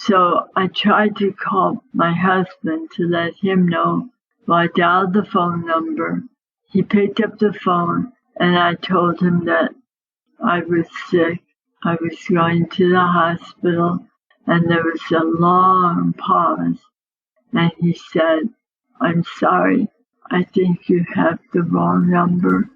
So I tried to call my husband to let him know. Well, I dialed the phone number. He picked up the phone, and I told him that I was sick. I was going to the hospital, and there was a long pause. And he said, "I'm sorry, I think you have the wrong number."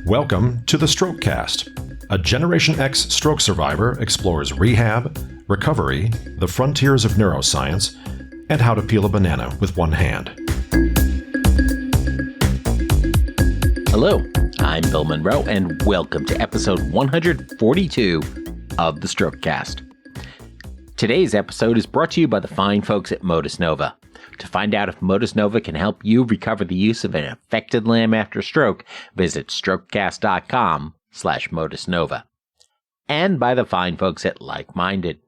Welcome to the Strokecast. A Generation X stroke survivor explores rehab, recovery, the frontiers of neuroscience, and how to peel a banana with one hand. Hello, I'm Bill Monroe, and welcome to episode 142 of the Strokecast. Today's episode is brought to you by the fine folks at Modus Nova. To find out if Modus Nova can help you recover the use of an affected limb after stroke, visit strokecast.com/Modus Nova. And by the fine folks at Like-Minded.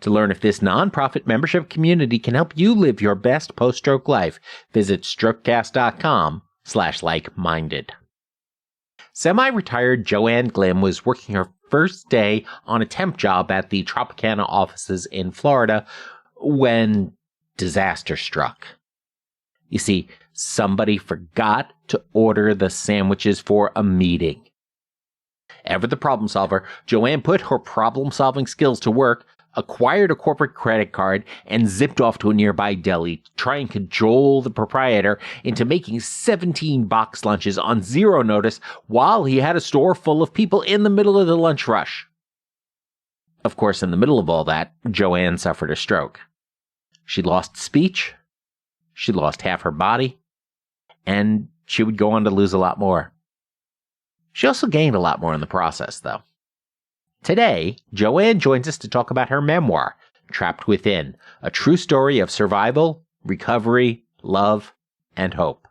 To learn if this nonprofit membership community can help you live your best post-stroke life, visit strokecast.com/Like-Minded. Semi-retired Jo Ann Glim was working her first day on a temp job at the Tropicana offices in Florida when disaster struck. You see, somebody forgot to order the sandwiches for a meeting. Ever the problem solver, Jo Ann put her problem-solving skills to work, acquired a corporate credit card, and zipped off to a nearby deli to try and cajole the proprietor into making 17 box lunches on zero notice while he had a store full of people in the middle of the lunch rush. Of course, in the middle of all that, Jo Ann suffered a stroke. She lost speech, she lost half her body, and she would go on to lose a lot more. She also gained a lot more in the process, though. Today, Jo Ann joins us to talk about her memoir, Trapped Within, a true story of survival, recovery, love, and hope.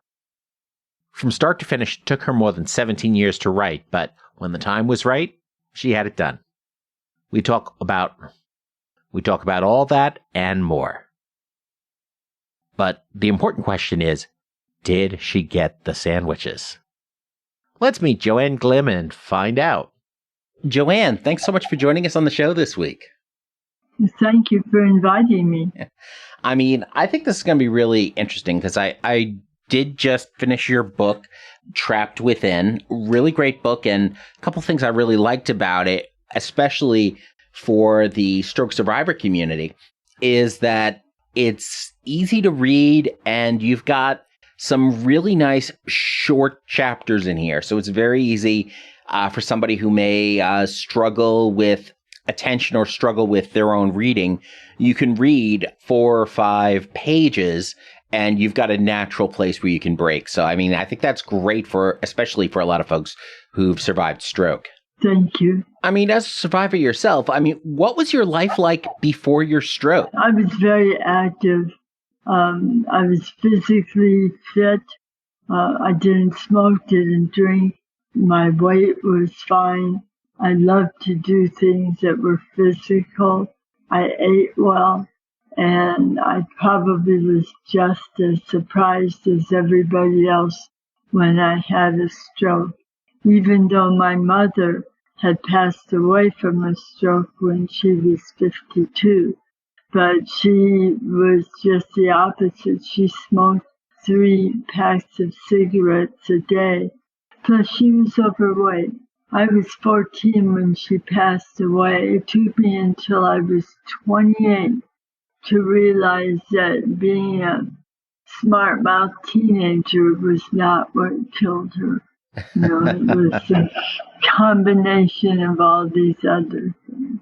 From start to finish, it took her more than 17 years to write, but when the time was right, she had it done. We talk about all that and more. But the important question is, did she get the sandwiches? Let's meet Jo Ann Glim and find out. Jo Ann, thanks so much for joining us on the show this week. Thank you for inviting me. I mean, I think this is going to be really interesting because I did just finish your book, Trapped Within. Really great book, and a couple things I really liked about it, especially for the stroke survivor community, is that it's easy to read, and you've got some really nice short chapters in here. So it's very easy for somebody who may struggle with attention or struggle with their own reading. You can read 4 or 5 pages, and you've got a natural place where you can break. So, I mean, I think that's great especially for a lot of folks who've survived stroke. Thank you. I mean, as a survivor yourself, I mean, what was your life like before your stroke? I was very active. I was physically fit. I didn't smoke, didn't drink. My weight was fine. I loved to do things that were physical. I ate well, and I probably was just as surprised as everybody else when I had a stroke. Even though my mother had passed away from a stroke when she was 52. But she was just the opposite. She smoked 3 packs of cigarettes a day. Plus, she was overweight. I was 14 when she passed away. It took me until I was 28 to realize that being a smart-mouthed teenager was not what killed her. You know, it was a combination of all these other things.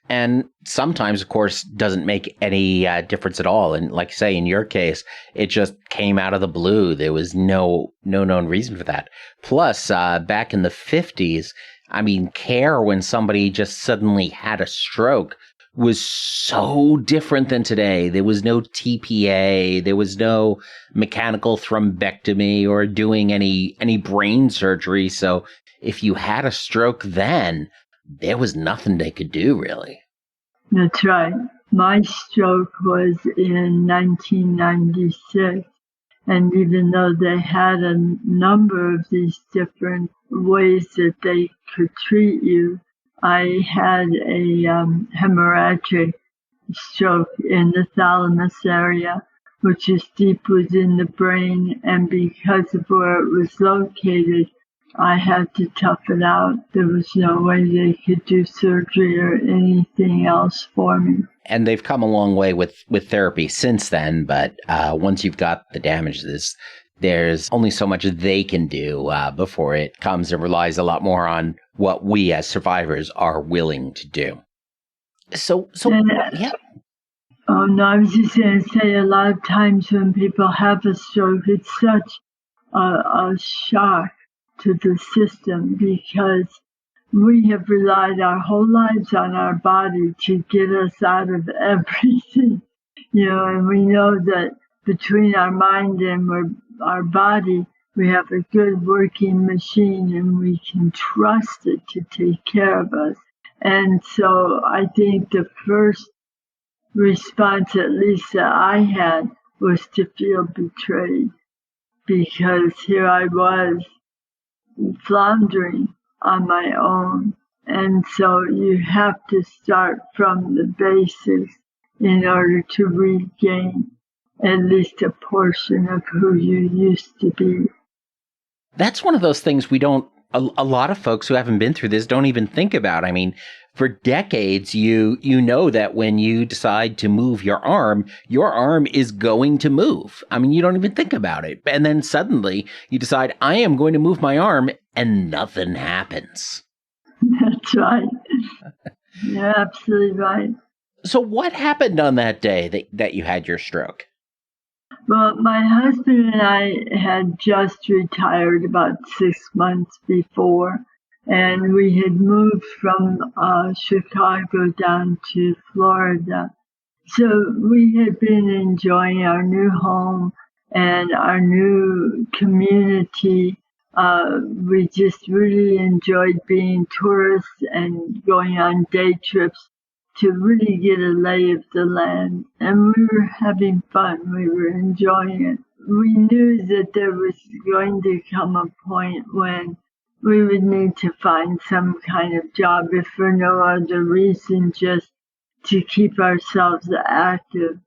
And sometimes, of course, doesn't make any difference at all. And like I say, in your case, it just came out of the blue. There was no known reason for that. Plus, back in the 50s, I mean, care when somebody just suddenly had a stroke was so different than today. There was no TPA. There was no mechanical thrombectomy or doing any brain surgery. So if you had a stroke then, there was nothing they could do, really. That's right. My stroke was in 1996, And even though they had a number of these different ways that they could treat you, I had a hemorrhagic stroke in the thalamus area, which is deep within the brain. And because of where it was located, I had to tough it out. There was no way they could do surgery or anything else for me. And they've come a long way with therapy since then. But once you've got the damages, there's only so much they can do before it comes. It relies a lot more on what we as survivors are willing to do. So yeah. Oh, no, I was just going to say, a lot of times when people have a stroke, it's such a shock to the system, because we have relied our whole lives on our body to get us out of everything, and we know that between our mind and our body, we have a good working machine, and we can trust it to take care of us. And so I think the first response, at least that I had, was to feel betrayed, because here I was floundering on my own. And so you have to start from the basics in order to regain at least a portion of who you used to be. That's one of those things a lot of folks who haven't been through this don't even think about. I mean, for decades, you know that when you decide to move your arm is going to move. I mean, you don't even think about it. And then suddenly you decide, I am going to move my arm, and nothing happens. That's right. You're absolutely right. So what happened on that day that you had your stroke? Well, my husband and I had just retired about 6 months before, and we had moved from Chicago down to Florida. So we had been enjoying our new home and our new community. We just really enjoyed being tourists and going on day trips to really get a lay of the land. And we were having fun. We were enjoying it. We knew that there was going to come a point when we would need to find some kind of job, if for no other reason, just to keep ourselves active.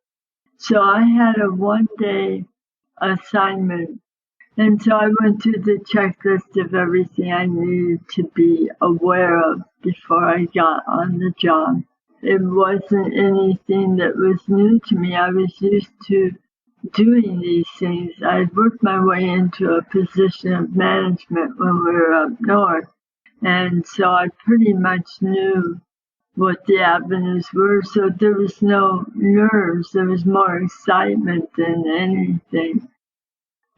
So I had a one-day assignment. And so I went through the checklist of everything I needed to be aware of before I got on the job. It wasn't anything that was new to me. I was used to doing these things. I had worked my way into a position of management when we were up north. And so I pretty much knew what the avenues were. So there was no nerves. There was more excitement than anything.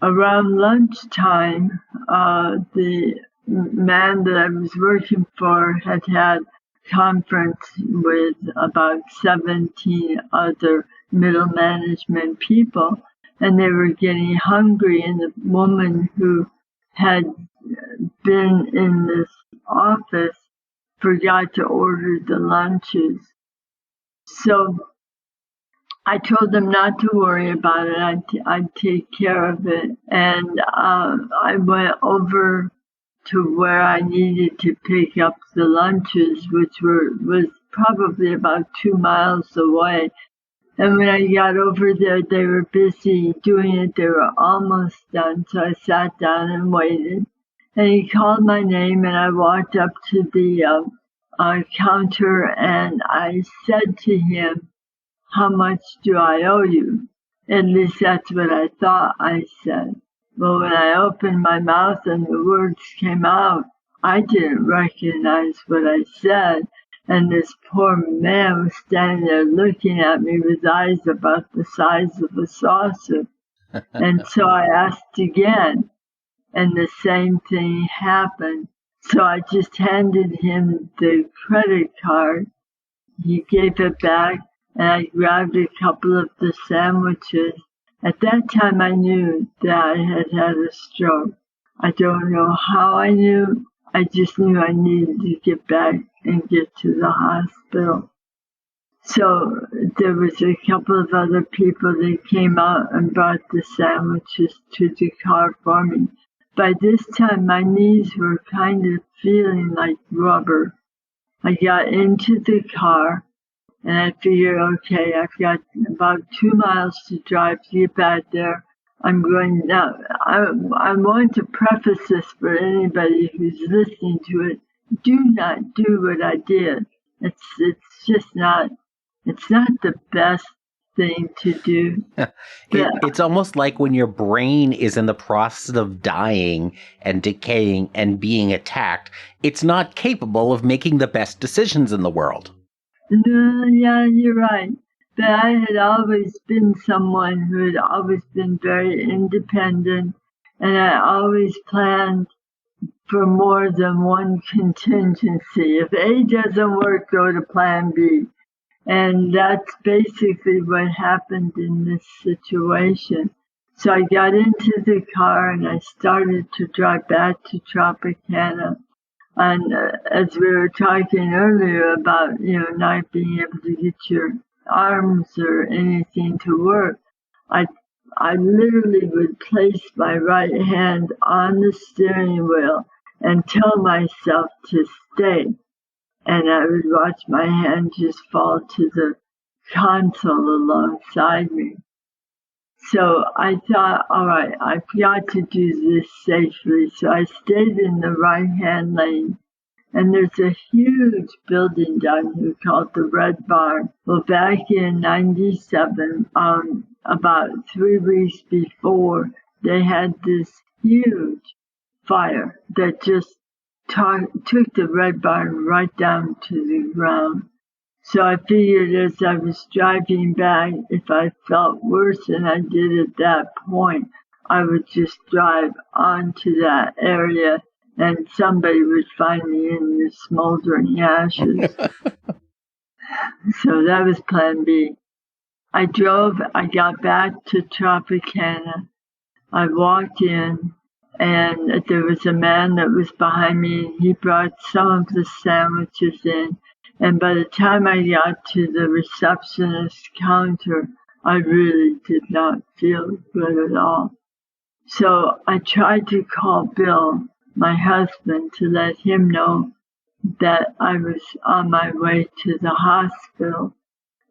Around lunchtime, the man that I was working for had conference with about 17 other middle management people, and they were getting hungry, and the woman who had been in this office forgot to order the lunches. So I told them not to worry about it. I'd take care of it. And I went over to where I needed to pick up the lunches, which was probably about 2 miles away. And when I got over there, they were busy doing it. They were almost done. So I sat down and waited. And he called my name, and I walked up to the counter, and I said to him, "How much do I owe you?" At least that's what I thought I said. Well, when I opened my mouth and the words came out, I didn't recognize what I said. And this poor man was standing there looking at me with eyes about the size of a saucer. And so I asked again, and the same thing happened. So I just handed him the credit card. He gave it back, and I grabbed a couple of the sandwiches. At that time, I knew that I had had a stroke. I don't know how I knew. I just knew I needed to get back and get to the hospital. So there was a couple of other people that came out and brought the sandwiches to the car for me. By this time, my knees were kind of feeling like rubber. I got into the car and I figured, okay, I've got about 2 miles to drive to get back there. I'm going now. I want to preface this for anybody who's listening to it. Do not do what I did. It's just not. It's not the best thing to do. It's almost like when your brain is in the process of dying and decaying and being attacked, it's not capable of making the best decisions in the world. No, yeah, you're right. But I had always been someone who had always been very independent, and I always planned for more than one contingency. If A doesn't work, go to plan B. And that's basically what happened in this situation. So I got into the car and I started to drive back to Tropicana. And as we were talking earlier about, not being able to get your arms or anything to work, I literally would place my right hand on the steering wheel and tell myself to stay. And I would watch my hand just fall to the console alongside me. So I thought, all right, I've got to do this safely. So I stayed in the right-hand lane. And there's a huge building down here called the Red Barn. Well, back in 97, about 3 weeks before, they had this huge fire that just took the Red Barn right down to the ground. So I figured as I was driving back, if I felt worse than I did at that point, I would just drive onto that area and somebody would find me in the smoldering ashes. So that was plan B. I got back to Tropicana. I walked in, and there was a man that was behind me, and he brought some of the sandwiches in. And by the time I got to the receptionist counter, I really did not feel good at all. So I tried to call Bill, my husband, to let him know that I was on my way to the hospital.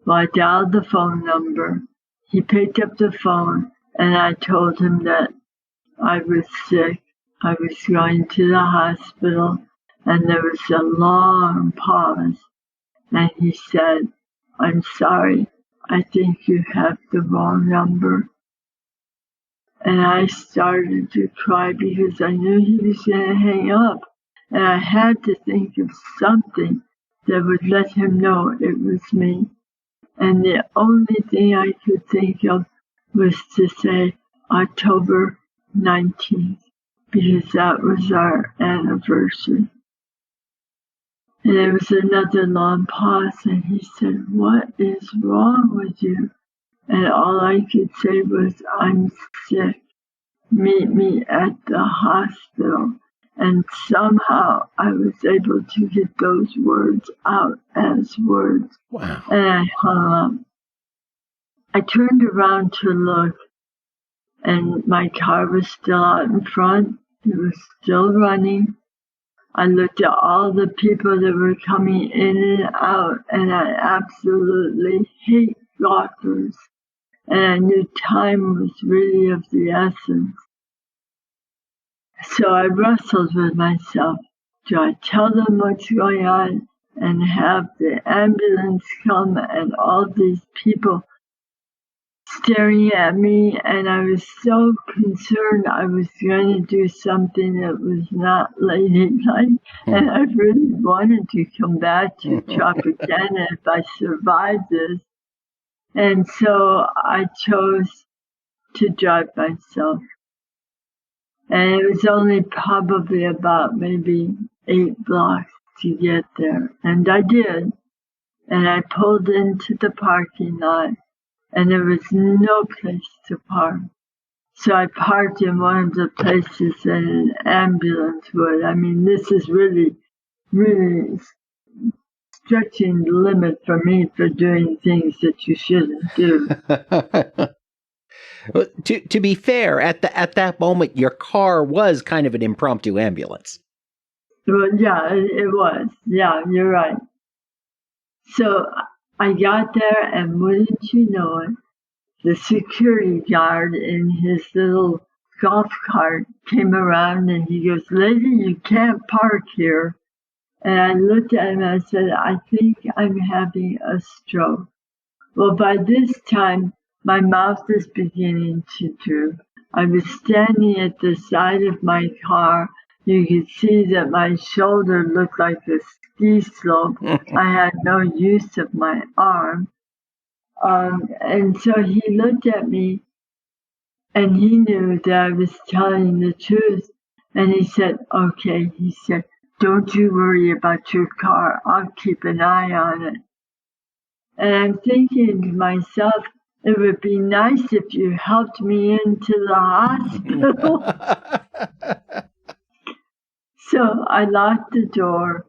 Well, I dialed the phone number. He picked up the phone, and I told him that I was sick. I was going to the hospital, and there was a long pause. And he said, "I'm sorry, I think you have the wrong number." And I started to cry because I knew he was going to hang up. And I had to think of something that would let him know it was me. And the only thing I could think of was to say October 19th, because that was our anniversary. And there was another long pause, and he said, "What is wrong with you?" And all I could say was, "I'm sick. Meet me at the hospital." And somehow I was able to get those words out as words. Wow. And I hung up. I turned around to look, and my car was still out in front. It was still running. I looked at all the people that were coming in and out, and I absolutely hate golfers. And I knew time was really of the essence. So I wrestled with myself. Do I tell them what's going on and have the ambulance come and all these people staring at me? And I was so concerned I was going to do something that was not ladylike. And I really wanted to come back to Tropicana if I survived this. And so I chose to drive myself. And it was only probably about maybe 8 blocks to get there. And I did. And I pulled into the parking lot, and there was no place to park. So I parked in one of the places that an ambulance would. I mean, this is really, really stretching the limit for me for doing things that you shouldn't do. Well, to be fair, at that moment, your car was kind of an impromptu ambulance. Well, yeah, it was. Yeah, you're right. So I got there, and wouldn't you know it, the security guard in his little golf cart came around and he goes, "Lady, you can't park here." And I looked at him and I said, "I think I'm having a stroke." Well, by this time, my mouth is beginning to droop. I was standing at the side of my car. You could see that my shoulder looked like a ski slope. I had no use of my arm. And so he looked at me and he knew that I was telling the truth. And he said, "Okay," he said, "don't you worry about your car. I'll keep an eye on it." And I'm thinking to myself, it would be nice if you helped me into the hospital. So I locked the door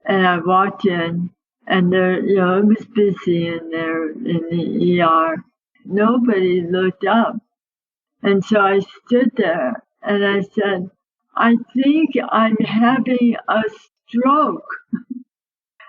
and I walked in, and there, it was busy in there in the ER. Nobody looked up. And so I stood there and I said, "I think I'm having a stroke."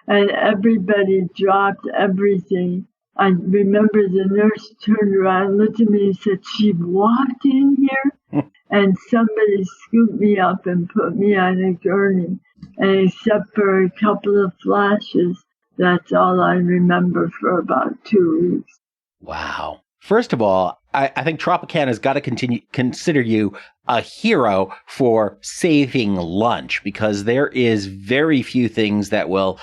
And everybody dropped everything. I remember the nurse turned around and looked at me and said, "She walked in here?" And somebody scooped me up and put me on a gurney. And except for a couple of flashes, that's all I remember for about 2 weeks. Wow. First of all, I think Tropicana's got to consider you a hero for saving lunch, because there is very few things that will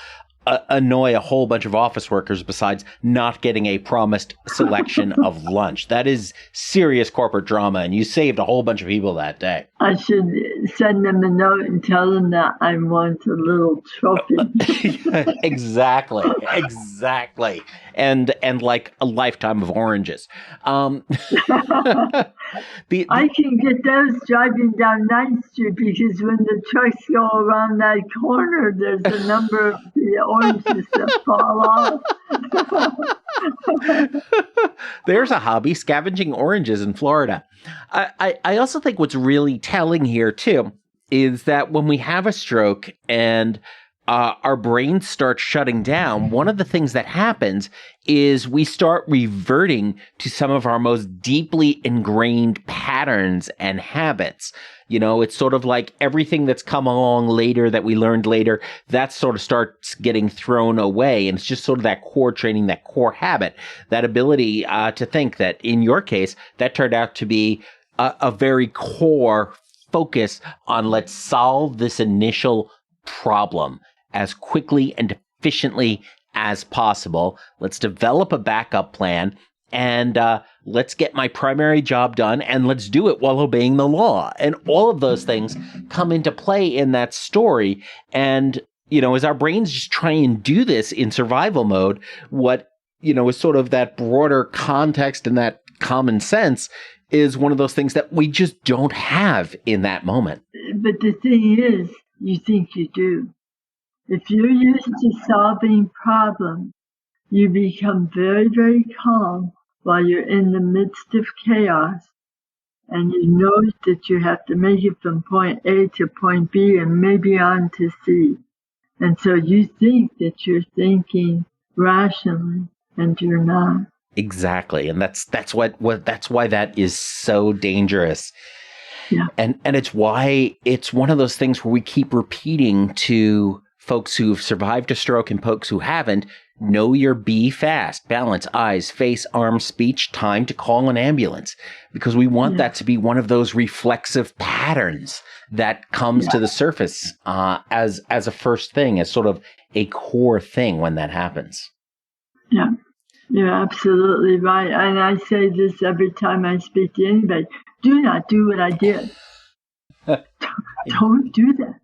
annoy a whole bunch of office workers besides not getting a promised selection of lunch. That is serious corporate drama, and you saved a whole bunch of people that day. I should send them a note and tell them that I want a little trophy. Exactly. And like a lifetime of oranges. I can get those driving down 9th Street, because when the trucks go around that corner, there's a number of the oranges that fall off. There's a hobby, scavenging oranges in Florida. I also think what's really telling here, too, is that when we have a stroke and our brains start shutting down, one of the things that happens is we start reverting to some of our most deeply ingrained patterns and habits. It's sort of like everything that's come along later that we learned later, that sort of starts getting thrown away. And it's just sort of that core training, that core habit, that ability to think that in your case, that turned out to be a very core focus on let's solve this initial problem as quickly and efficiently as possible. Let's develop a backup plan, and let's get my primary job done, and let's do it while obeying the law. And all of those things come into play in that story. And, as our brains just try and do this in survival mode, what, is sort of that broader context and that common sense is one of those things that we just don't have in that moment. But the thing is, you think you do. If you're used to solving problems, you become very, very calm while you're in the midst of chaos, and you know that you have to make it from point A to point B and maybe on to C. And so you think that you're thinking rationally, and you're not. Exactly. And that's why that is so dangerous. Yeah. And it's why it's one of those things where we keep repeating to folks who've survived a stroke and folks who haven't, know your B fast, balance, eyes, face, arms, speech, time to call an ambulance, because we want that to be one of those reflexive patterns that comes to the surface as a first thing, as sort of a core thing when that happens. Yeah, you're absolutely right. And I say this every time I speak to anybody: do not do what I did. Don't do that.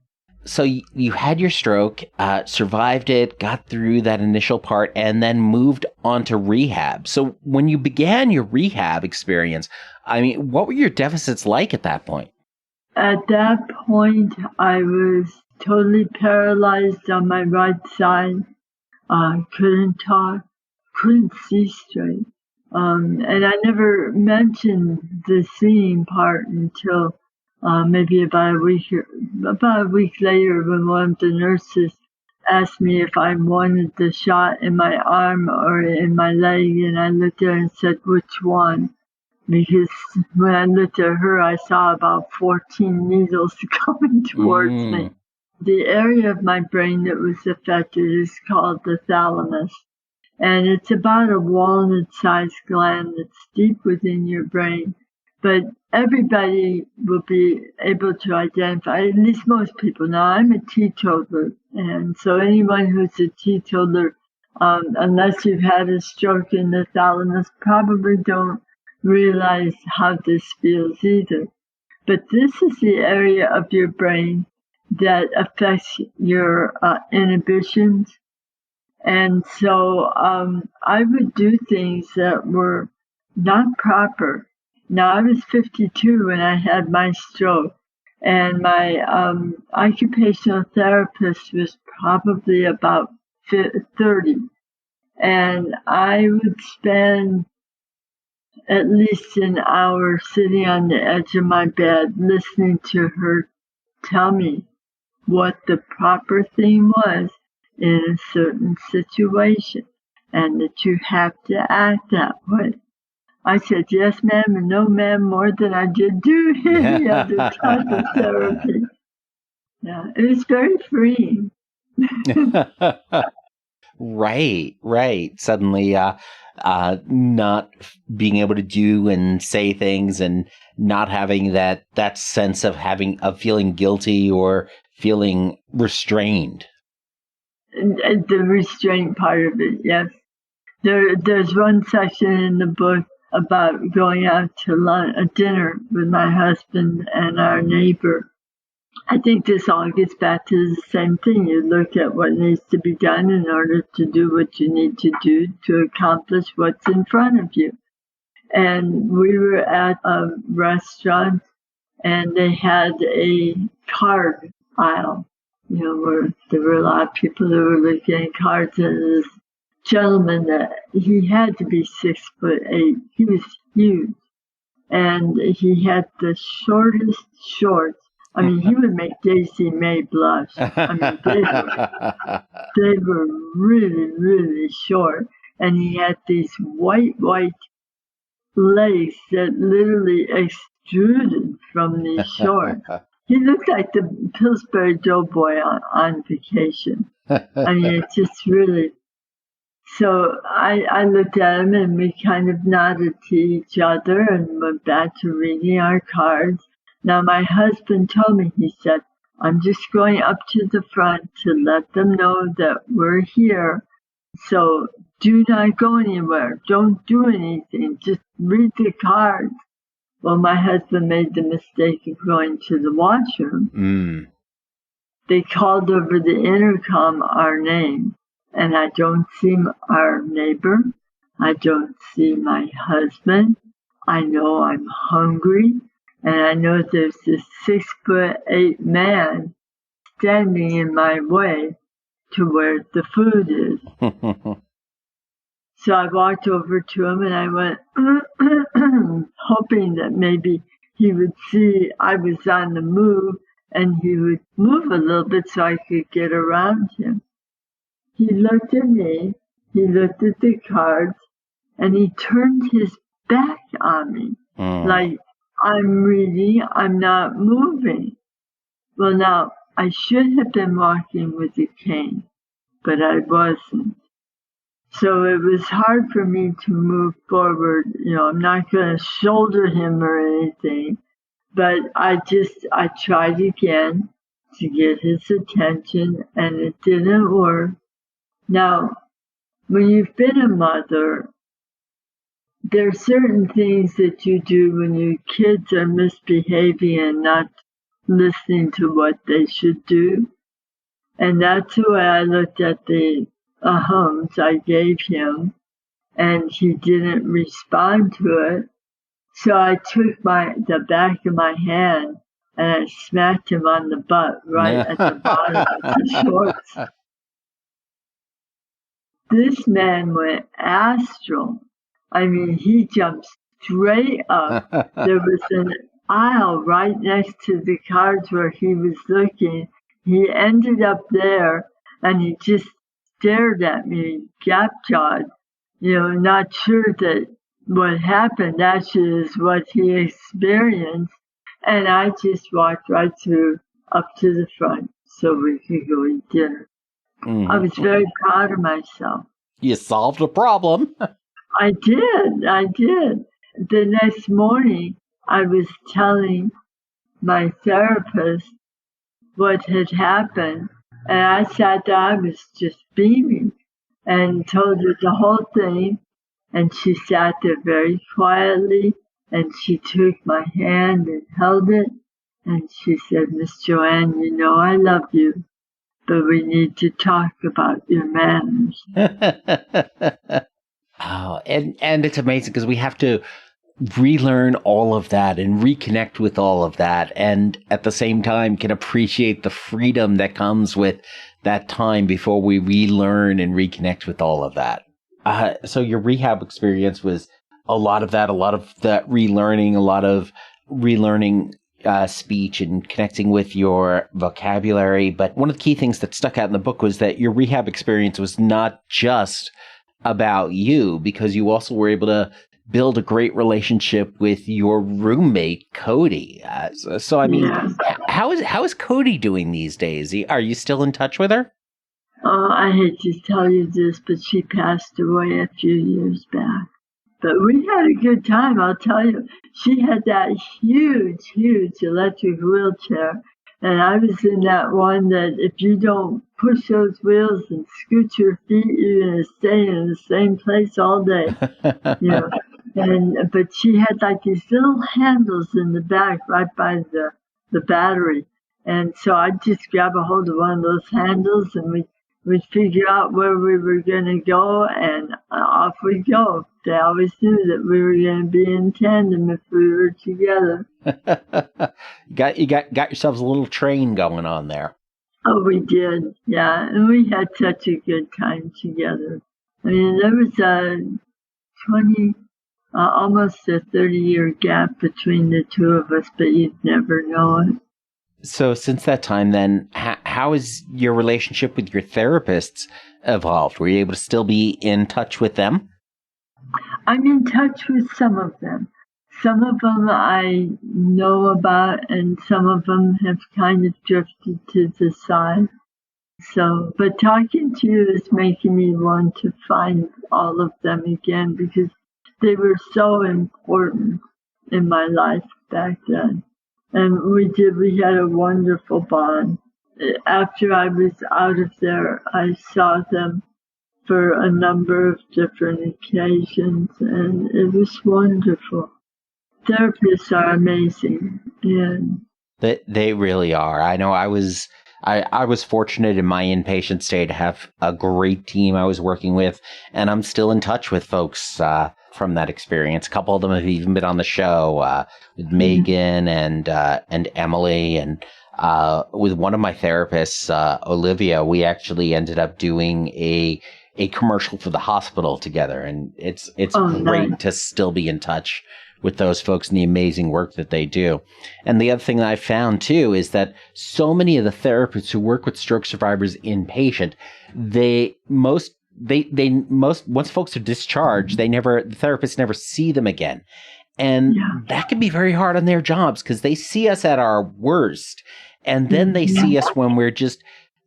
So you had your stroke, survived it, got through that initial part, and then moved on to rehab. So when you began your rehab experience, what were your deficits like at that point? At that point, I was totally paralyzed on my right side. couldn't talk, couldn't see straight. And I never mentioned the seeing part until maybe about a week later, when one of the nurses asked me if I wanted the shot in my arm or in my leg, and I looked at her and said, which one? Because when I looked at her, I saw about 14 needles coming towards me. The area of my brain that was affected is called the thalamus. And it's about a walnut-sized gland that's deep within your brain. But everybody will be able to identify, at least most people. Now, I'm a teetotaler, and so anyone who's a teetotaler, unless you've had a stroke in the thalamus, probably don't realize how this feels either. But this is the area of your brain that affects your inhibitions. And so I would do things that were not proper. Now, I was 52 when I had my stroke, and my occupational therapist was probably about 30. And I would spend at least an hour sitting on the edge of my bed listening to her tell me what the proper thing was in a certain situation, and that you have to act that way. I said, yes, ma'am, and no, ma'am, more than I did do any other type of therapy. Yeah, it was very freeing. Right. Suddenly, not being able to do and say things, and not having that sense of feeling guilty or feeling restrained. And the restraint part of it, yes. There's one section in the book about going out to dinner with my husband and our neighbor. I think this all gets back to the same thing. You look at what needs to be done in order to do what you need to do to accomplish what's in front of you. And we were at a restaurant, and they had a card aisle, where there were a lot of people that were looking at cards, and this gentleman that he had to be 6'8". He was huge, and he had the shortest shorts. I mean, he would make Daisy May blush. I mean, they were really, really short, and he had these white legs that literally extruded from these shorts. He looked like the Pillsbury Doughboy on vacation. I mean, it's just really. So I looked at him, and we kind of nodded to each other and went back to reading our cards. Now, my husband told me, he said, I'm just going up to the front to let them know that we're here. So do not go anywhere. Don't do anything. Just read the cards. Well, my husband made the mistake of going to the washroom. They called over the intercom our name, and I don't see our neighbor. I don't see my husband. I know I'm hungry, and I know there's this 6'8" man standing in my way to where the food is. So I walked over to him, and I went, hoping that maybe he would see I was on the move, and he would move a little bit so I could get around him. He looked at me, he looked at the cards, and he turned his back on me, like, I'm reading, I'm not moving. Well, now, I should have been walking with a cane, but I wasn't. So it was hard for me to move forward. I'm not going to shoulder him or anything, but I tried again to get his attention, and it didn't work. Now, when you've been a mother, there are certain things that you do when your kids are misbehaving and not listening to what they should do. And that's the way I looked at the ahums I gave him, and he didn't respond to it. So I took the back of my hand, and I smacked him on the butt right at the bottom of the shorts. This man went astral. I mean, he jumped straight up. There was an aisle right next to the cards where he was looking. He ended up there, and he just stared at me, gap-jawed, not sure that what happened actually is what he experienced. And I just walked right through up to the front so we could go eat dinner. Mm-hmm. I was very proud of myself. You solved a problem. I did. The next morning, I was telling my therapist what had happened, and I sat there, I was just beaming, and told her the whole thing, and she sat there very quietly, and she took my hand and held it, and she said, Miss Jo Ann, I love you, but we need to talk about your manners. Oh, and it's amazing because we have to relearn all of that and reconnect with all of that, and at the same time can appreciate the freedom that comes with that time before we relearn and reconnect with all of that. So your rehab experience was a lot of that relearning, a lot of relearning speech and connecting with your vocabulary. But one of the key things that stuck out in the book was that your rehab experience was not just about you, because you also were able to build a great relationship with your roommate, Cody. So I mean, Yes. how is Cody doing these days? Are you still in touch with her? Oh, I hate to tell you this, but she passed away a few years back. But we had a good time, I'll tell you. She had that huge electric wheelchair. And I was in that one that if you don't push those wheels and scoot your feet, you're going to stay in the same place all day. But she had like these little handles in the back right by the battery. And so I'd just grab a hold of one of those handles, and we'd figure out where we were going to go, and off we'd go. They always knew that we were going to be in tandem if we were together. You got yourselves a little train going on there. Oh, we did, yeah. And we had such a good time together. I mean, there was a almost a 30-year gap between the two of us, but you'd never know it. So since that time, then, how has your relationship with your therapists evolved? Were you able to still be in touch with them? I'm in touch with some of them. Some of them I know about, and some of them have kind of drifted to the side. So, but talking to you is making me want to find all of them again, because they were so important in my life back then. And we had a wonderful bond. After I was out of there, I saw them for a number of different occasions, and it was wonderful. Therapists are amazing. And They really are. I know I was fortunate in my inpatient stay to have a great team I was working with, and I'm still in touch with folks from that experience. A couple of them have even been on the show with Megan and Emily, and with one of my therapists, Olivia. We actually ended up doing a commercial for the hospital together, and it's great nice to still be in touch with those folks and the amazing work that they do. And the other thing that I found too is that so many of the therapists who work with stroke survivors inpatient, once folks are discharged, the therapists never see them again. And that can be very hard on their jobs, because they see us at our worst. And then they see us when we're just,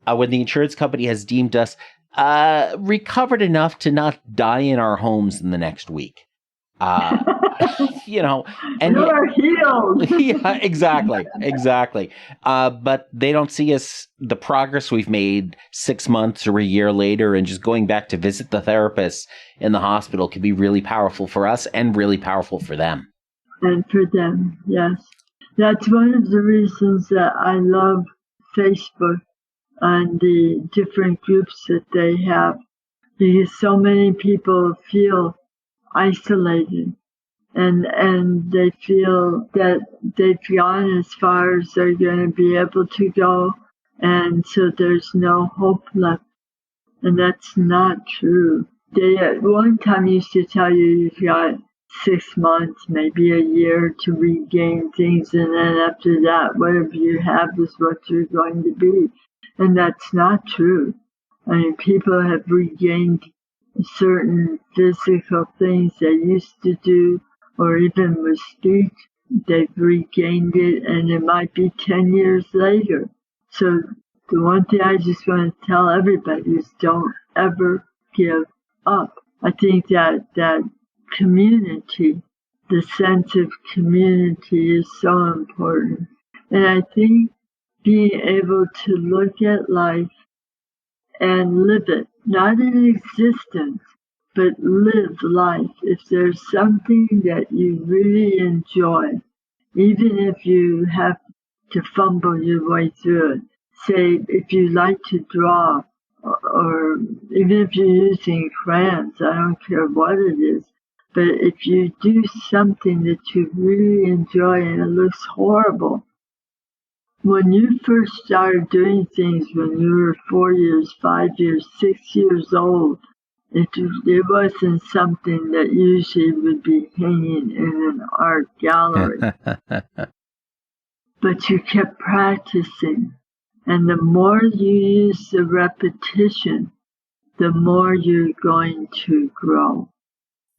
when the insurance company has deemed us recovered enough to not die in our homes in the next week. And you're healed. Yeah, exactly. But they don't see us, the progress we've made 6 months or a year later, and just going back to visit the therapist in the hospital can be really powerful for us and really powerful for them. And for them, yes. That's one of the reasons that I love Facebook and the different groups that they have, because so many people feel isolated, and they feel that they've gone as far as they're going to be able to go, and so there's no hope left. And that's not true. They at one time used to tell you you've got 6 months, maybe a year to regain things, and then after that, whatever you have is what you're going to be. And that's not true. I mean, people have regained certain physical things they used to do, or even with speech, they've regained it, and it might be 10 years later. So the one thing I just want to tell everybody is don't ever give up. I think that community, the sense of community is so important. And I think being able to look at life and live it, not in existence, but live life. If there's something that you really enjoy, even if you have to fumble your way through it, say if you like to draw, or even if you're using crayons, I don't care what it is, but if you do something that you really enjoy and it looks horrible, when you first started doing things when you were 4 years, 5 years, 6 years old, it wasn't something that usually would be hanging in an art gallery. But you kept practicing. And the more you use the repetition, the more you're going to grow.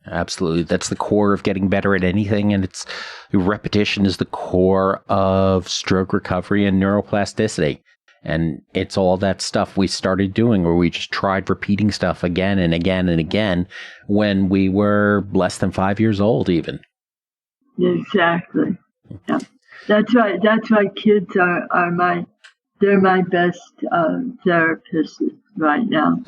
Absolutely. That's the core of getting better at anything. And repetition is the core of stroke recovery and neuroplasticity. And it's all that stuff we started doing where we just tried repeating stuff again and again and again when we were less than 5 years old even. Exactly. Yeah. That's why kids are my best therapists right now.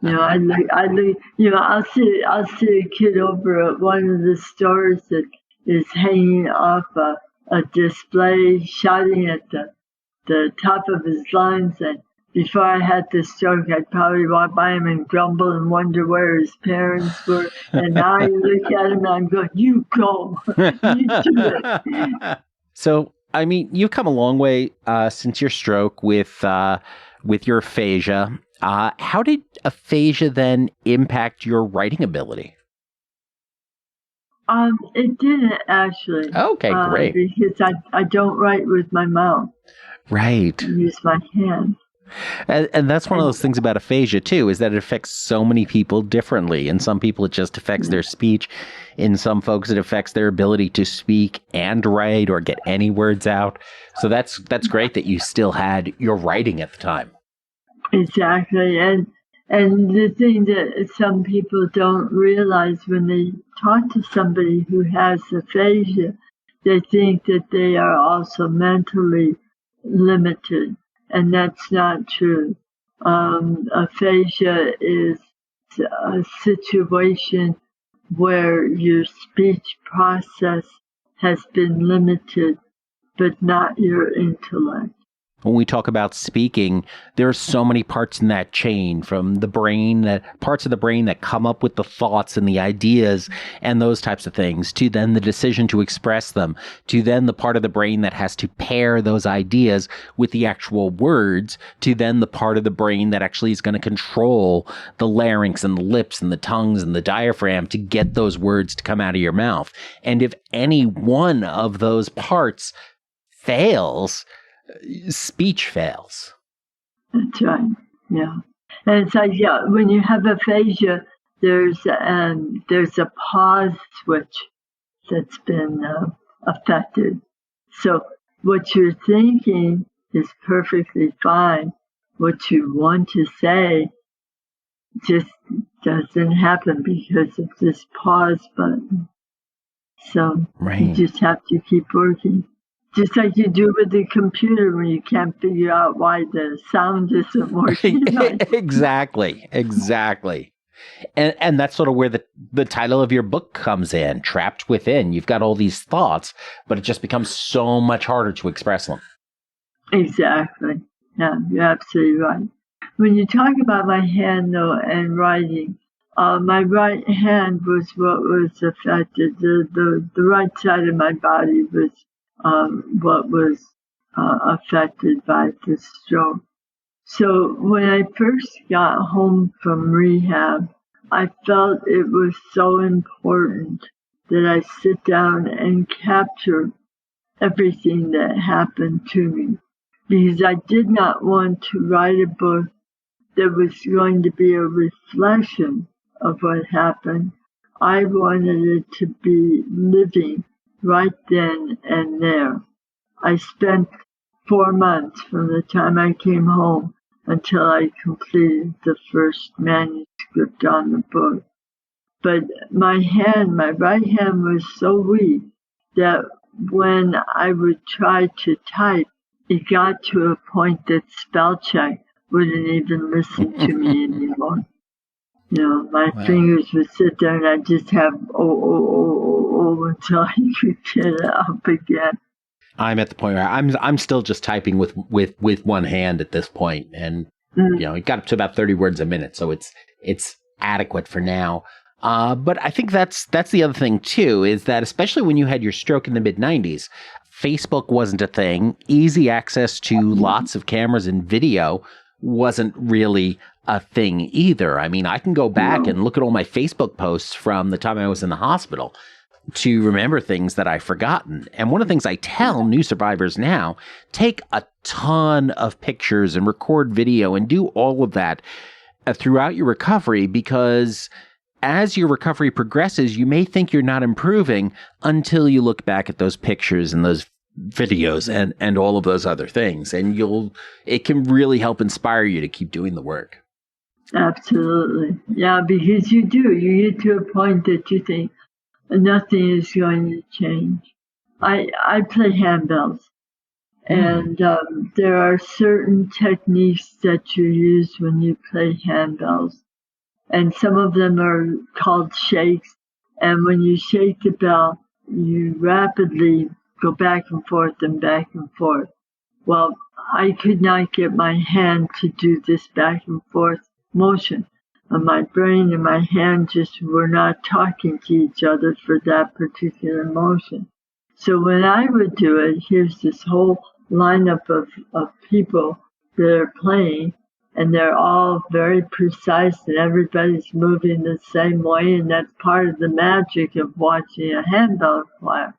I'll see a kid over at one of the stores that is hanging off a display, shouting at the top of his lungs. And before I had the stroke, I'd probably walk by him and grumble and wonder where his parents were. And now I look at him and I'm going, "You go, you do it." So, I mean, you've come a long way since your stroke with your aphasia. How did aphasia then impact your writing ability? It didn't actually. Okay, great. Because I don't write with my mouth. Right. I use my hand. And that's one of those things about aphasia, too, is that it affects so many people differently. In some people, it just affects their speech. In some folks, it affects their ability to speak and write or get any words out. So that's great that you still had your writing at the time. Exactly. And the thing that some people don't realize when they talk to somebody who has aphasia, they think that they are also mentally limited. And that's not true. Aphasia is a situation where your speech process has been limited, but not your intellect. When we talk about speaking, there are so many parts in that chain, from the brain, parts of the brain that come up with the thoughts and the ideas and those types of things, to then the decision to express them, to then the part of the brain that has to pair those ideas with the actual words, to then the part of the brain that actually is going to control the larynx and the lips and the tongues and the diaphragm to get those words to come out of your mouth. And if any one of those parts fails, speech fails. That's right. Yeah. And it's like, when you have aphasia, there's a pause switch that's been affected. So what you're thinking is perfectly fine. What you want to say just doesn't happen because of this pause button. So You just have to keep working. Just like you do with the computer when you can't figure out why the sound isn't working right. Exactly. And that's sort of where the title of your book comes in, Trapped Within. You've got all these thoughts, but it just becomes so much harder to express them. Exactly. Yeah, you're absolutely right. When you talk about my hand, though, and writing, my right hand was what was affected. The right side of my body was what was affected by the stroke. So when I first got home from rehab, I felt it was so important that I sit down and capture everything that happened to me, because I did not want to write a book that was going to be a reflection of what happened. I wanted it to be living right then and there. I spent 4 months from the time I came home until I completed the first manuscript on the book. But my right hand was so weak that when I would try to type, it got to a point that spell check wouldn't even listen to me anymore. My fingers would sit there and I'd just have until I could get it up again. I'm at the point where I'm still just typing with one hand at this point, and it got up to about 30 words a minute, so it's adequate for now. But I think that's the other thing too, is that especially when you had your stroke in the mid-90s, Facebook wasn't a thing. Easy access to lots of cameras and video wasn't really a thing either. I mean, I can go back and look at all my Facebook posts from the time I was in the hospital to remember things that I've forgotten. And one of the things I tell new survivors now, take a ton of pictures and record video and do all of that throughout your recovery, because as your recovery progresses, you may think you're not improving until you look back at those pictures and those videos and all of those other things. And it can really help inspire you to keep doing the work. Absolutely. Yeah, because you get to a point that you think nothing is going to change. I play handbells, and there are certain techniques that you use when you play handbells. And some of them are called shakes. And when you shake the bell, you rapidly go back and forth and back and forth. Well, I could not get my hand to do this back and forth motion. And my brain and my hand just were not talking to each other for that particular motion. So when I would do it, here's this whole lineup of people that are playing, and they're all very precise, and everybody's moving the same way, and that's part of the magic of watching a handbell player.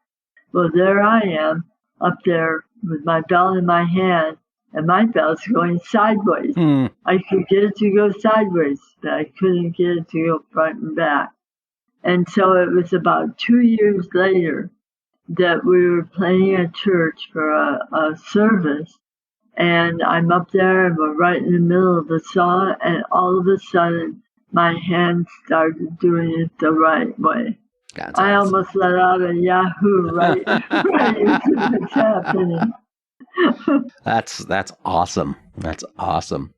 Well, there I am, up there with my bell in my hand, and my bell's going sideways. I could get it to go sideways, but I couldn't get it to go front and back. And so it was about 2 years later that we were playing at church for a service, and I'm up there and we're right in the middle of the song, and all of a sudden my hand started doing it the right way. That's I awesome. almost let out a yahoo right as it was happening. That's awesome. That's awesome.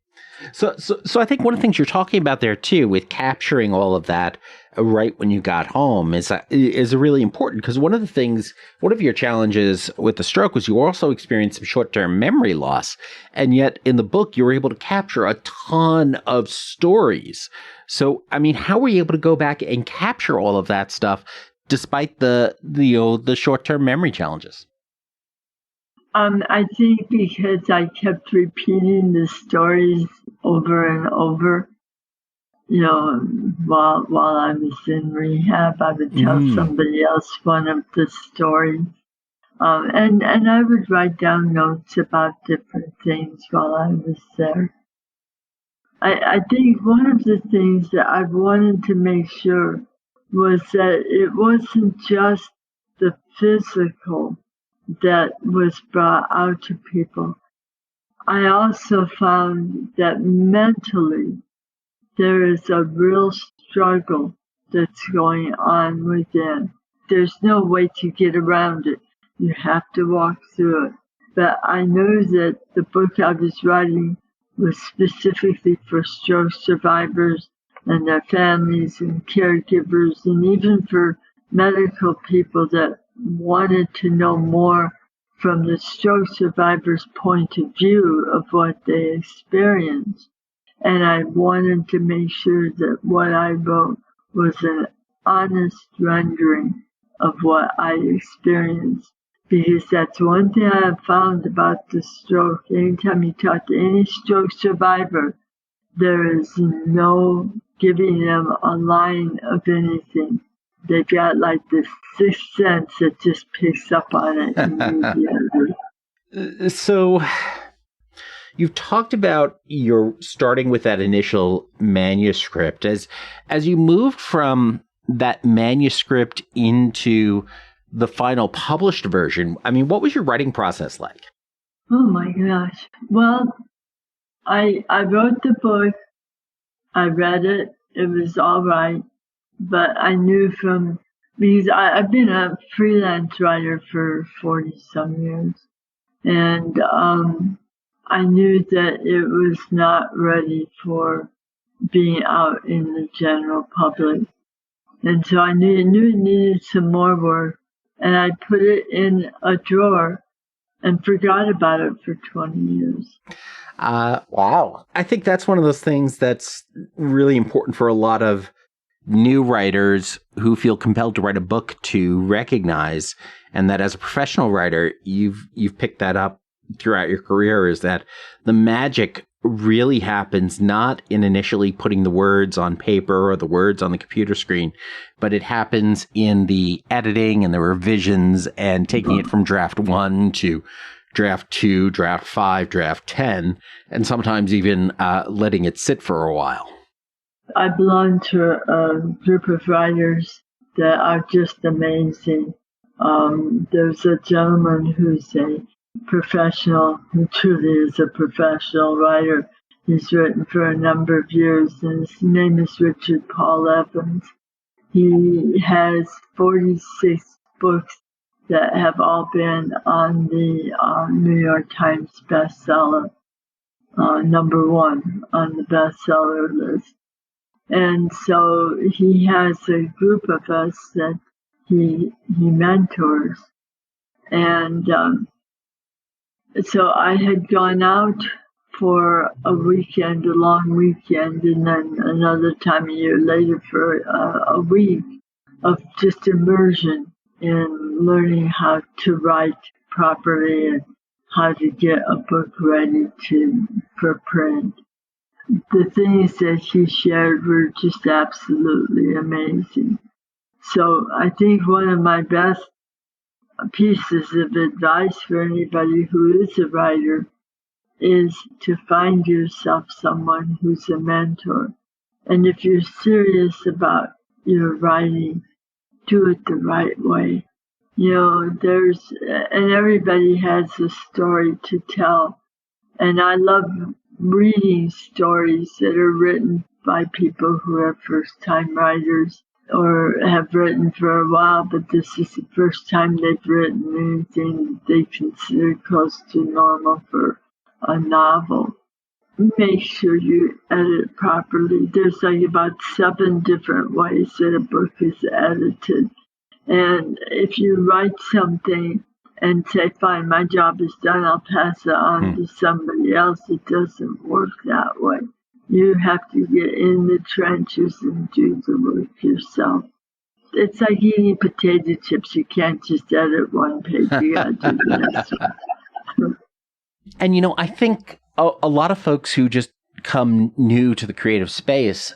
So I think one of the things you're talking about there too, with capturing all of that right when you got home, is really important, because one of your challenges with the stroke was you also experienced some short-term memory loss, and yet in the book you were able to capture a ton of stories. So I mean, how were you able to go back and capture all of that stuff despite the short-term memory challenges? I think because I kept repeating the stories over and over. While I was in rehab, I would tell somebody else one of the stories. And I would write down notes about different things while I was there. I think one of the things that I wanted to make sure was that it wasn't just the physical that was brought out to people. I also found that mentally there is a real struggle that's going on within. There's no way to get around it. You have to walk through it. But I knew that the book I was writing was specifically for stroke survivors and their families and caregivers, and even for medical people that wanted to know more from the stroke survivor's point of view of what they experienced. And I wanted to make sure that what I wrote was an honest rendering of what I experienced. because that's one thing I've found about the stroke. Anytime you talk to any stroke survivor, there is no giving them a line of anything. They've got like this sixth sense that just picks up on it immediately. So you've talked about your starting with that initial manuscript. As you moved from that manuscript into the final published version, I mean, what was your writing process like? Oh my gosh. Well, I wrote the book. I read it. It was all right. But I knew because I've been a freelance writer for 40-some years. And I knew that it was not ready for being out in the general public. And so I knew it needed some more work. And I put it in a drawer and forgot about it for 20 years. Wow. I think that's one of those things that's really important for a lot of new writers who feel compelled to write a book to recognize, and that as a professional writer, you've picked that up throughout your career, is that the magic really happens not in initially putting the words on paper or the words on the computer screen, but it happens in the editing and the revisions and taking it from draft 1 to draft 2, draft 5, draft 10, and sometimes even letting it sit for a while. I belong to a group of writers that are just amazing. There's a gentleman who's a professional, who truly is a professional writer. He's written for a number of years, and his name is Richard Paul Evans. He has 46 books that have all been on the New York Times bestseller, number 1 on the bestseller list. And so he has a group of us that he mentors. And so I had gone out for a weekend, a long weekend, and then another time a year later for a week of just immersion in learning how to write properly and how to get a book ready for print. The things that he shared were just absolutely amazing. So I think one of my best pieces of advice for anybody who is a writer is to find yourself someone who's a mentor. And if you're serious about your writing, do it the right way. You know, and everybody has a story to tell. And I love reading stories that are written by people who are first-time writers or have written for a while, but this is the first time they've written anything they consider close to normal for a novel. Make sure you edit properly. There's like about 7 different ways that a book is edited. And if you write something and say, fine, my job is done, I'll pass it on to somebody else, it doesn't work that way. You have to get in the trenches and do the work yourself. It's like eating potato chips. You can't just edit one page. You got to do the next one. And, you know, I think a lot of folks who just come new to the creative space